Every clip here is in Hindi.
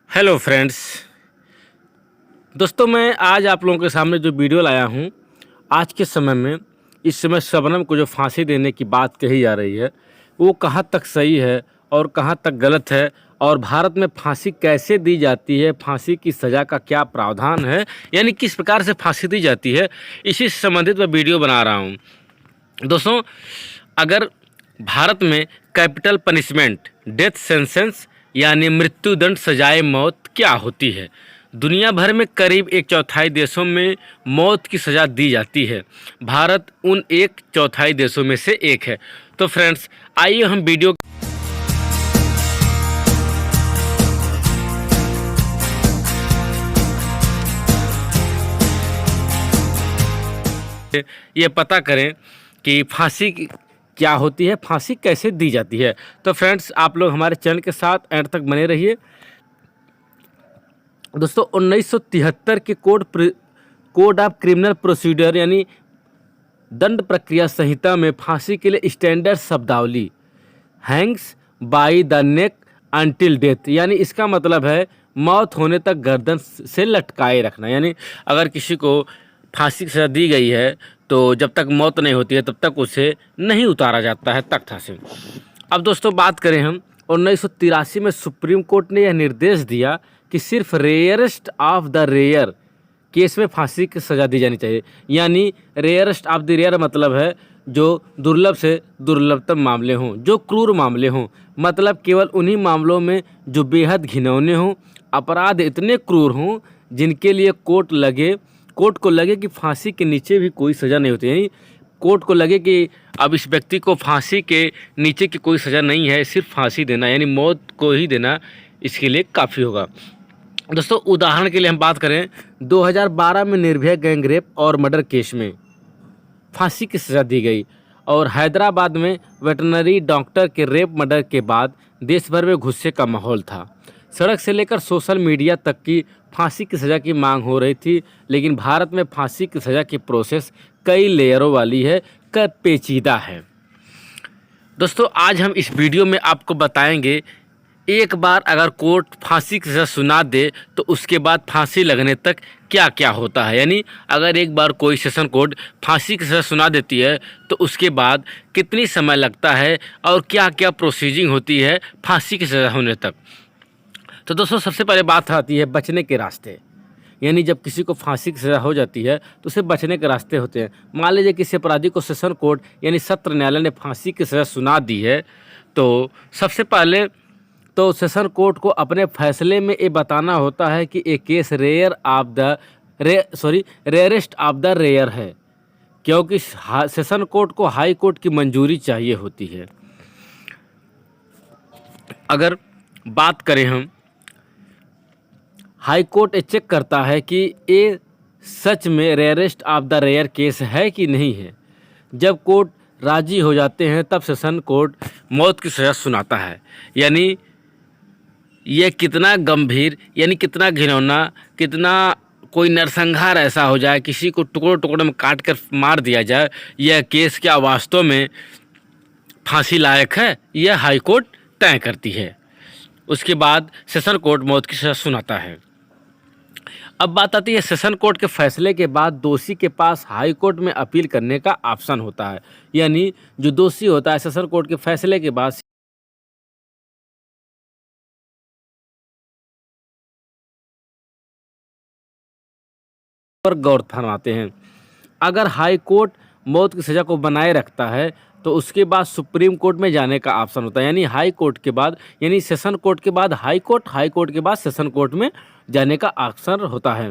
Hello friends. दोस्तों, मैं आज आप लोगों के सामने जो वीडियो लाया हूँ, आज के समय में इस समय शबनम को जो फांसी देने की बात कही जा रही है, वो कहाँ तक सही है और कहाँ तक गलत है, और भारत में फांसी कैसे दी जाती है, फांसी की सज़ा का क्या प्रावधान है, यानी किस प्रकार से फांसी दी जाती है, इसी से संबंधित मैं वीडियो बना रहा हूँ। दोस्तों, अगर भारत में कैपिटल पनिशमेंट, डेथ सेंटेंस यानी मृत्युदंड सजाए मौत क्या होती है, दुनिया भर में करीब 1/4 देशों में मौत की सज़ा दी जाती है। भारत उन 1/4 देशों में से एक है। तो फ्रेंड्स, आइए हम वीडियो ये पता करें कि फांसी क्या होती है, फांसी कैसे दी जाती है। तो फ्रेंड्स, आप लोग हमारे चैनल के साथ एंड तक बने रहिए। दोस्तों, 1973 के कोड ऑफ क्रिमिनल प्रोसीजर यानी दंड प्रक्रिया संहिता में फांसी के लिए स्टैंडर्ड शब्दावली Hanks by the neck until death, यानी इसका मतलब है मौत होने तक गर्दन से लटकाए रखना। यानी अगर किसी को फांसी की सज़ा दी गई है तो जब तक मौत नहीं होती है तब तक उसे नहीं उतारा जाता है तख्ता से। अब दोस्तों, बात करें हम 1983 में सुप्रीम कोर्ट ने यह निर्देश दिया कि सिर्फ rarest of the rare case में फांसी की सज़ा दी जानी चाहिए। यानी रेयरेस्ट ऑफ द रेयर मतलब है जो दुर्लभ से दुर्लभतम मामले हों, जो क्रूर मामले हों, मतलब केवल उन्हीं मामलों में जो बेहद घिनौने हों, अपराध इतने क्रूर हों जिनके लिए कोर्ट को लगे कि फांसी के नीचे भी कोई सज़ा नहीं होती। यानी कोर्ट को लगे कि अब इस व्यक्ति को फांसी के नीचे की कोई सज़ा नहीं है, सिर्फ फांसी देना यानी मौत को ही देना इसके लिए काफ़ी होगा। दोस्तों, उदाहरण के लिए हम बात करें, 2012 में निर्भया गैंग रेप और मर्डर केस में फांसी की सज़ा दी गई, और हैदराबाद में वेटरनरी डॉक्टर के रेप मर्डर के बाद देश भर में गुस्से का माहौल था। सड़क से लेकर सोशल मीडिया तक की फांसी की सज़ा की मांग हो रही थी। लेकिन भारत में फांसी की सज़ा की प्रोसेस कई लेयरों वाली है, कई पेचीदा है। दोस्तों, आज हम इस वीडियो में आपको बताएंगे, एक बार अगर कोर्ट फांसी की सज़ा सुना दे तो उसके बाद फांसी लगने तक क्या क्या होता है। यानी अगर एक बार कोई सेशन कोर्ट फांसी की सज़ा सुना देती है तो उसके बाद कितनी समय लगता है और क्या क्या प्रोसीजिंग होती है फांसी की सज़ा होने तक। तो दोस्तों, सबसे पहले बात आती है बचने के रास्ते। यानी जब किसी को फांसी की सज़ा हो जाती है तो उसे बचने के रास्ते होते हैं। मान लीजिए किसी अपराधी को सेशन कोर्ट यानी सत्र न्यायालय ने फांसी की सज़ा सुना दी है, तो सबसे पहले तो सेशन कोर्ट को अपने फैसले में ये बताना होता है कि एक case rarest of the rare है, क्योंकि सेशन कोर्ट को हाई कोर्ट की मंजूरी चाहिए होती है। अगर बात करें हम, हाई कोर्ट ये चेक करता है कि ये सच में rarest of the rare case है कि नहीं है। जब कोर्ट राजी हो जाते हैं तब सेशन कोर्ट मौत की सज़ा सुनाता है। यानी ये कितना गंभीर, यानी कितना घिनौना, कितना कोई नरसंहार ऐसा हो जाए, किसी को टुकड़ों टुकड़ों में काट कर मार दिया जाए, यह केस क्या वास्तव में फांसी लायक है, यह हाई कोर्ट तय करती है। उसके बाद सेशन कोर्ट मौत की सज़ा सुनाता है। अब बात आती है, सेशन कोर्ट के फैसले के बाद दोषी के पास हाई कोर्ट में अपील करने का ऑप्शन होता है। यानी जो दोषी होता है सेशन कोर्ट के फैसले के बाद पर गौर फरमाते हैं। अगर हाई कोर्ट मौत की सज़ा को बनाए रखता है तो उसके बाद सुप्रीम कोर्ट में जाने का ऑप्शन होता है। यानी हाई कोर्ट के बाद, यानी सेशन कोर्ट के बाद हाई कोर्ट के बाद सेशन कोर्ट में जाने का ऑप्शन होता है।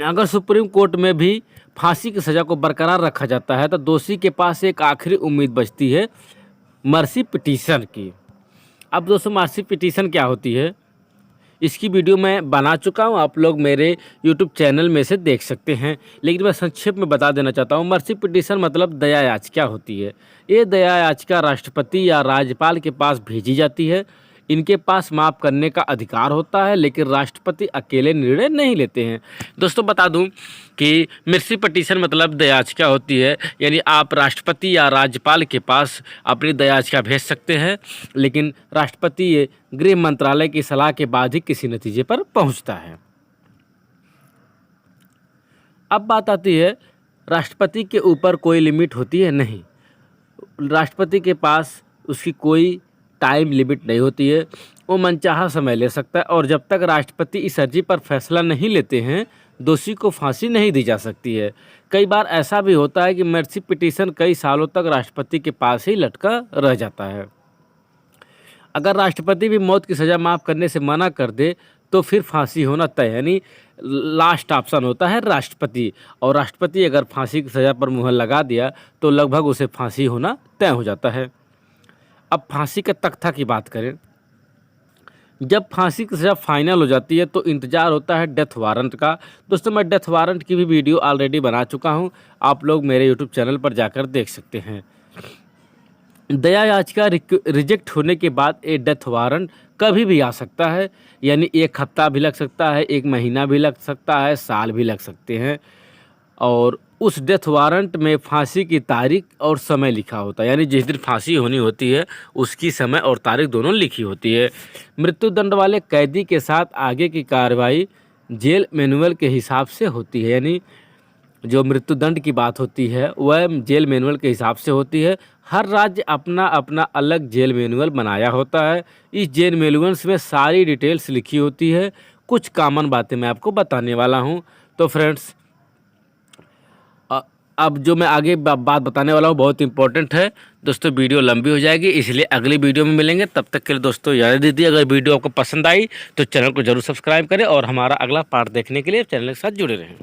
अगर सुप्रीम कोर्ट में भी फांसी की सज़ा को बरकरार रखा जाता है तो दोषी के पास एक आखिरी उम्मीद बचती है, मर्सी पिटीशन की। अब दोस्तों, मर्सी पिटीशन क्या होती है, इसकी वीडियो मैं बना चुका हूँ, आप लोग मेरे यूट्यूब चैनल में से देख सकते हैं। लेकिन मैं संक्षेप में बता देना चाहता हूँ, मर्सी पिटीशन मतलब दया याचिका होती है। ये दया याचिका राष्ट्रपति या राज्यपाल के पास भेजी जाती है। इनके पास माफ़ करने का अधिकार होता है, लेकिन राष्ट्रपति अकेले निर्णय नहीं लेते हैं। दोस्तों बता दूं कि मिर्सी पिटीशन मतलब दया याचिका होती है, यानी आप राष्ट्रपति या राज्यपाल के पास अपनी दया याचिका भेज सकते हैं, लेकिन राष्ट्रपति ये गृह मंत्रालय की सलाह के बाद ही किसी नतीजे पर पहुंचता है। अब बात आती है, राष्ट्रपति के ऊपर कोई लिमिट होती है? नहीं, राष्ट्रपति के पास उसकी कोई टाइम लिमिट नहीं होती है, वो मनचाहा समय ले सकता है, और जब तक राष्ट्रपति इस अर्जी पर फैसला नहीं लेते हैं दोषी को फांसी नहीं दी जा सकती है। कई बार ऐसा भी होता है कि मर्सी पिटीशन कई सालों तक राष्ट्रपति के पास ही लटका रह जाता है। अगर राष्ट्रपति भी मौत की सज़ा माफ़ करने से मना कर दे तो फिर फांसी होना तय, यानी लास्ट ऑप्शन होता है राष्ट्रपति, और राष्ट्रपति अगर फांसी की सज़ा पर मुहर लगा दिया तो लगभग उसे फांसी होना तय हो जाता है। अब फांसी के तख्ता की बात करें, जब फांसी की सज़ा फाइनल हो जाती है तो इंतज़ार होता है डेथ वारंट का। दोस्तों मैं डेथ वारंट की भी वीडियो ऑलरेडी बना चुका हूं, आप लोग मेरे यूट्यूब चैनल पर जाकर देख सकते हैं। दया याचिका रिजेक्ट होने के बाद ये डेथ वारंट कभी भी आ सकता है, यानी 1 हफ्ता भी लग सकता है, 1 महीना भी लग सकता है, साल भी लग सकते हैं, और उस डेथ वारंट में फांसी की तारीख और समय लिखा होता है, यानी जिस दिन फांसी होनी होती है उसकी समय और तारीख दोनों लिखी होती है। मृत्युदंड वाले कैदी के साथ आगे की कार्रवाई जेल मैनुअल के हिसाब से होती है, यानी जो मृत्युदंड की बात होती है वह जेल मैनुअल के हिसाब से होती है। हर राज्य अपना अपना अलग जेल मैनुअल बनाया होता है। इस जेल मैनुअल्स में सारी डिटेल्स लिखी होती है। कुछ कॉमन बातें मैं आपको बताने वाला हूं। तो फ्रेंड्स अब जो मैं आगे बात बताने वाला हूँ बहुत इंपॉर्टेंट है। दोस्तों वीडियो लंबी हो जाएगी, इसलिए अगली वीडियो में मिलेंगे। तब तक के लिए दोस्तों याद दीजिए, अगर वीडियो आपको पसंद आई तो चैनल को जरूर सब्सक्राइब करें और हमारा अगला पार्ट देखने के लिए चैनल के साथ जुड़े रहें।